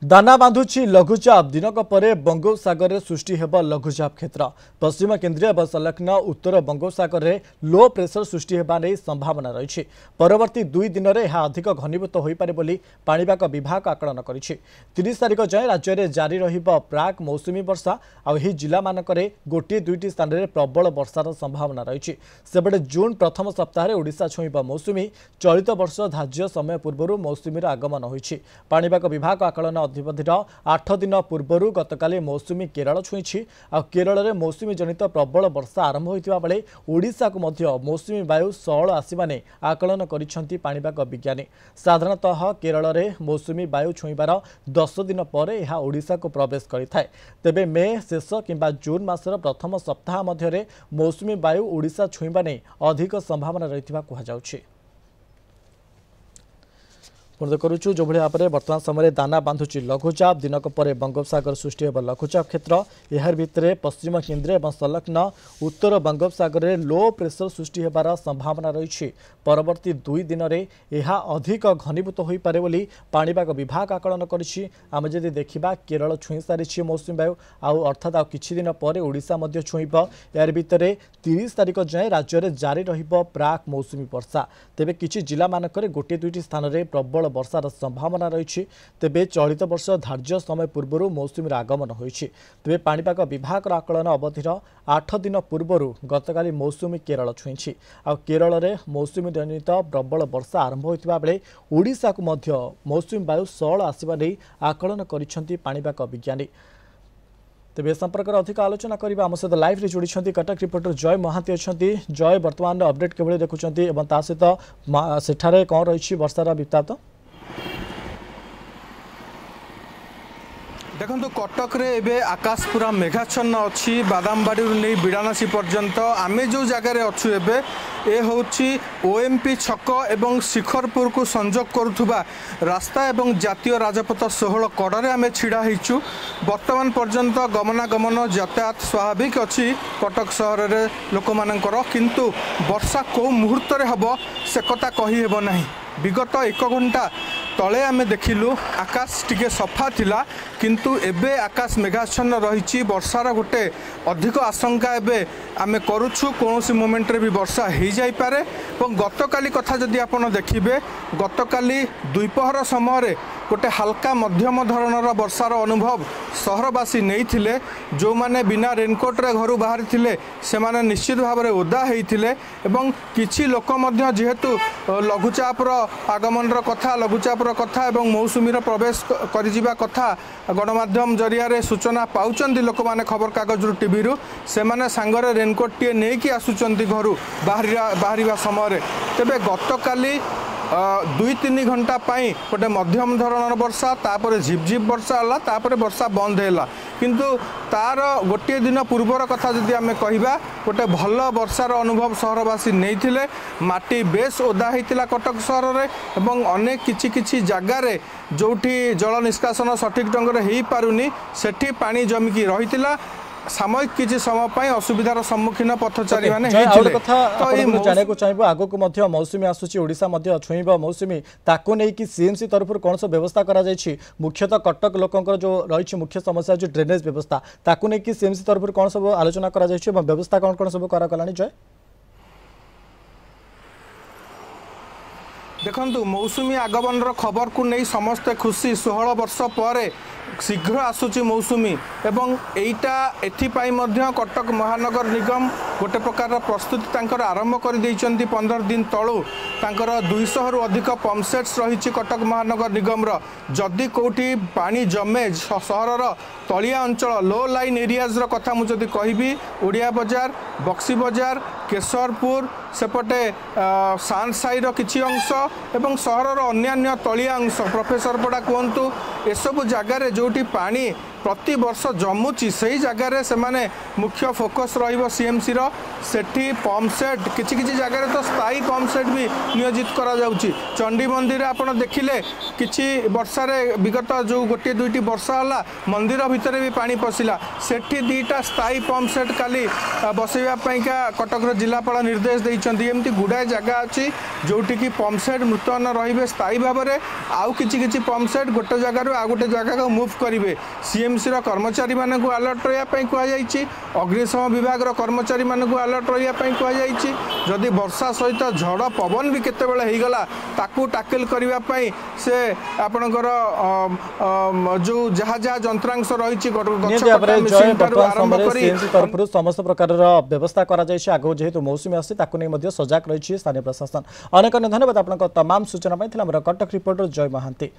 दाना बांधुची लघुचाप दिनक परे बंगोपसागर में सृष्टि हेब लघुचाप क्षेत्र पश्चिम केन्द्रीय व संलग्न उत्तर बंगोपसागर में लो प्रेसर सृष्टि हेबा नै संभावना रही। परवर्ती 2 दिन में यह अधिक घनीभूत हो पारे बोली पाणीपाग विभाग आकलन करिछि। 30 तारिख जाए राज्य में जारी रहिब प्राक मौसुमी वर्षा आ एही जिला मानकरे गोटे दुईटी स्थान में प्रबल वर्षार संभावना रही। सेबडे जून प्रथम सप्ताह ओडिशा छुईब मौसुमी चलित वर्ष धार्य समय पूर्व मौसुमीर आगमन होइछि। पाणीपाग विभाग आकलन अधिपतिर 8 दिन पूर्व गतकाली मौसुमी केरल छुईछि। आ केरल में मौसुमी जनित प्रबल वर्षा आरंभ होइतिबा बेले ओडिशा को मध्य मौसुमी वायु सअल आसिबा नै आकलन करिसेंति पाणीपाग विज्ञानी। साधारणतः केरल में मौसुमी वायु छुईबार 10 दिन पर यह ओडिशा को प्रवेश करिथाय। तेबे मे शेष किंबा जून मासर प्रथम सप्ताह मध्य मौसुमी वायु ओडिशा छुईबा नै अधिक संभावना रहितिबा कुहा जाउछि। करुचु जो भाव में बर्तमान समय दाना बांधुची लघुचाप दिनक परे बंगोपसागर सृष्टि हेब लघुचाप क्षेत्र यार भितर पश्चिम केन्द्रीय और संलग्न उत्तर बंगोपसागर में लो प्रेसर सृष्टि हेबार संभावना रही। परवर्ती 2 दिन में यह अधिक घनीभूत हो पारे बोली पाणीपाग विभाग आकलन करिछि। आमे जदि देखिबा केरल छुई सारी मौसुमी वायु अर्थात आ किछि दिन पर ओडिशा मध्य छुईब। यार भितर 30 तारिख जाए राज्य में जारी रहिब प्राक मौसुमी वर्षा। तेबे किछि जिला मानकरे गोटे दुईटी स्थान में प्रबल वर्षार संभावना रही। तेबे चलित वर्ष धार्य समय पूर्व मौसुमीर आगमन होइछि। तेबे पाणीपाग विभाग आकलन अवधिर 8 दिन पूर्व गतकाली मौसुमी केरल छुईछि। आ केरल में मौसुमी जनित प्रबल वर्षा आरंभ होइतिबा बेले ओडिशा को मध्य मौसुमी वायु सअल आसिबा नै आकलन करिसेंति पाणीपाग विज्ञानी। तेज संपर्क अधिक आलोचना करबा आम सहित लाइव रे जोड़ी कटक रिपोर्टर जय महांती अच्छा। जय बर्तमान अपडेट के देखुं और ता सहित सेठारे कौन रही वर्षार वृत्तांत? देखो कटक रे एबे आकाश पूरा मेघाच्छन्न अच्छी बादामबाड़ी नहीं बिड़ानासी पर्यंत आमे जो जगार अच्छु एबे ए होची ओएमपी छक एवं शिखरपुर को संजोग करुथुबा रास्ता एवं जातीय राजपथ 16 कड़े आमे छिड़ा होइछु। वर्तमान पर्यंत गमनागमन यातायात स्वाभाविक अच्छी कटक सहर रे लोक मानकर, किंतु वर्षा को मुहूर्त रे हबो से कथा कही हेबो नाही। विगत 1 घंटा तले आमे देखिलु आकाश टिके सफा थिला, किंतु एबे आकाश मेघाच्छन्न रही। वर्षार गोटे अधिक आशंका एबे आमे करुछु। कौनसी मोमेंट रे भी वर्षा हो जाई पारे। गतकाली कथा जदि आपण देखिबे, गतकाली द्विपहर समय गोटे हल्का मध्यम धरणर वर्षार अनुभव सहरवासी नहीं थिले। जो माने बिना रेनकोट रे घर बाहरी थिले से माने निश्चित भाव में ओदा होइथिले। एवं किछि लोक मध्य जेहेतु लघुचापर आगमन कथा लघुचापर कथा एवं मौसुमीर प्रवेश करिजिबा कथा गणमाध्यम जरिया सूचना पाउचंदी लोक माने खबर कागज रु टीवी रु से माने सांगरे रेनकोट टे नहीं कि आसुचंदी घर बाहरिया समय। तेबे गतकाली 2-3 घंटा पाई गोटे मध्यम धरणर वर्षा तापर झिपझिप वर्षा होला, तापर वर्षा बंद हैला। किंतु तार गोटे दिन पूर्वर कथा जदि आमे कहिबा गोटे भल वर्षार अनुभव सहरवासी नहीं थिले। माटी बेस ओदा होइतिला कटक सहर रे एवं अनेक किछि जगार जोठी जल निष्कासन सठिक ढंग रे हेई पारुनी सेठी पानी जमिकी रहितिला। सामयिक किसी समय पर असुविधार सम्मुखीन पथचारी माने जाने को चाहिए आगो को मध्य मौसुमी आसुची ओडिशा मध्य छुईब मौसुमी ताको नहीं कि सीएमसी तरफ कौन सब व्यवस्था करा जायछि? मुख्यतः कटक लोकंकर जो रही मुख्य समस्या जो ड्रेनेज व्यवस्था ताको नहीं कि सीएमसी तरफ कौन सब आलोचना करा जायछि एवं व्यवस्था कौन कौन सब करा गलानी? जय देखंतु मौसुमी आगमन खबर को नहीं समस्ते खुशी। 16 वर्ष पर शीघ्र आसुची मौसुमी एवं एटा एथिपाई मध्य कटक महानगर निगम गोटे प्रकार प्रस्तुति तांकर आरंभ कर देइचंती। 15 दिन तळु तांकर 200 रु अधिक पंपसेट्स रही कटक महानगर निगम रो। जदि कोठी पानी जमे सहरर तलिया अंचल लो लाइन एरियाज रो कथा मु जदि कहिबी ओडिया बाजार बक्सी बाजार केशरपुर सेपटे सानसाई रो किछि अंश एवं सहरर अन्यान्य तलिया अंश प्रोफेसरपड़ा कहतु एसबू जगार जोटी पानी प्रति वर्ष जमुची से जगार से माने मुख्य फोकस रहिबो सीएमसी रो। सेठी पंप सेट किछि जगार तो स्थायी पंप सेट भी नियोजित करा जाउची। चंडी मंदिर आपण देखिले किछि वर्षा रे विगत जो गोटे दुईटी वर्षा होला मंदिर भितर भी पानी पसिला। सेठी 2टा स्थायी पंप सेट काली बसैबा पईका कटक रो जिलापाल निर्देश ଦେଇଛନ୍ତି। ଏମିତି ଗୁଡ଼ାଏ ଜାଗା ଅଛି ଯେଉଁଠିକି ପମ୍ପ ସେଟ୍ ନୂତନ ରହିବେ ସ୍ଥାୟୀ ଭାବରେ, ଆଉ କିଛି କିଛି ପମ୍ପ ସେଟ୍ ଗୋଟେ ଜାଗାରୁ ଆଉ ଗୋଟେ ଜାଗାକୁ ମୁଭ୍ କରିବେ। ସିଏମ୍ସିର କର୍ମଚାରୀମାନଙ୍କୁ ଆଲର୍ଟ ରହିବା ପାଇଁ କୁହାଯାଇଛି, ଅଗ୍ନିଶମ ବିଭାଗର କର୍ମଚାରୀମାନଙ୍କୁ ଆଲର୍ଟ ରହିବା ପାଇଁ କୁହାଯାଇଛି। ଯଦି ବର୍ଷା ସହିତ ଝଡ଼ ପବନ ବି କେତେବେଳେ ହେଇଗଲା ତାକୁ ଟାକେଲ୍ କରିବା ପାଇଁ ସେ ଆପଣଙ୍କର ଯେଉଁ ଯାହା ଯାହା ଯନ୍ତ୍ରାଂଶ ରହିଛି तरफ समस्त प्रकार व्यवस्था आगो जेहेतु मौसुमी आसी नहीं सजग रही स्थानीय प्रशासन। अनेक धन्यवाद आपन तमाम सूचना कटक रिपोर्टर जय महांती।